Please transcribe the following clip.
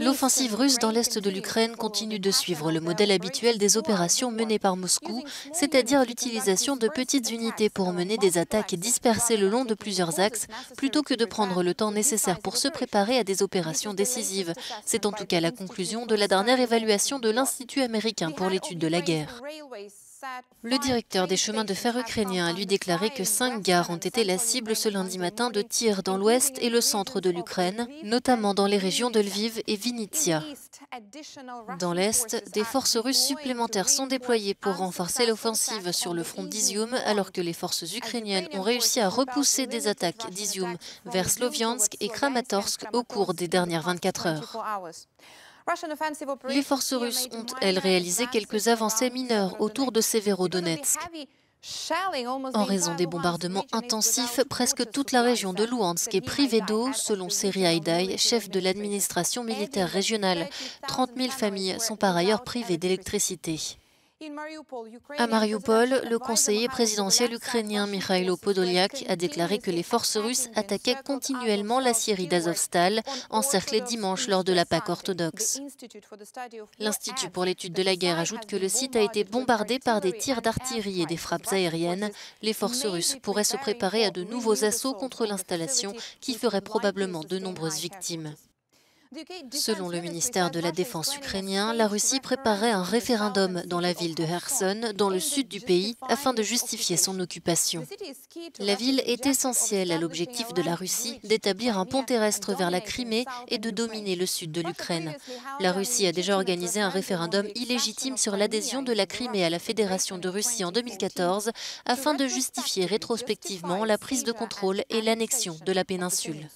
L'offensive russe dans l'est de l'Ukraine continue de suivre le modèle habituel des opérations menées par Moscou, c'est-à-dire l'utilisation de petites unités pour mener des attaques dispersées le long de plusieurs axes, plutôt que de prendre le temps nécessaire pour se préparer à des opérations décisives. C'est en tout cas la conclusion de la dernière évaluation de l'Institut américain pour l'étude de la guerre. Le directeur des chemins de fer ukrainiens a lui déclaré que 5 gares ont été la cible ce lundi matin de tirs dans l'ouest et le centre de l'Ukraine, notamment dans les régions de Lviv et Vinnytsia. Dans l'est, des forces russes supplémentaires sont déployées pour renforcer l'offensive sur le front d'Izium, alors que les forces ukrainiennes ont réussi à repousser des attaques d'Izium vers Sloviansk et Kramatorsk au cours des dernières 24 heures. Les forces russes ont, elles, réalisé quelques avancées mineures autour de Severodonetsk. En raison des bombardements intensifs, presque toute la région de Louhansk est privée d'eau, selon Seri Haidai, chef de l'administration militaire régionale. 30 000 familles sont par ailleurs privées d'électricité. À Mariupol, le conseiller présidentiel ukrainien Mikhailo Podolyak a déclaré que les forces russes attaquaient continuellement l'aciérie d'Azovstal, encerclée dimanche lors de la Pâque orthodoxe. L'Institut pour l'étude de la guerre ajoute que le site a été bombardé par des tirs d'artillerie et des frappes aériennes. Les forces russes pourraient se préparer à de nouveaux assauts contre l'installation qui ferait probablement de nombreuses victimes. Selon le ministère de la Défense ukrainien, la Russie préparait un référendum dans la ville de Kherson, dans le sud du pays, afin de justifier son occupation. La ville est essentielle à l'objectif de la Russie d'établir un pont terrestre vers la Crimée et de dominer le sud de l'Ukraine. La Russie a déjà organisé un référendum illégitime sur l'adhésion de la Crimée à la Fédération de Russie en 2014, afin de justifier rétrospectivement la prise de contrôle et l'annexion de la péninsule.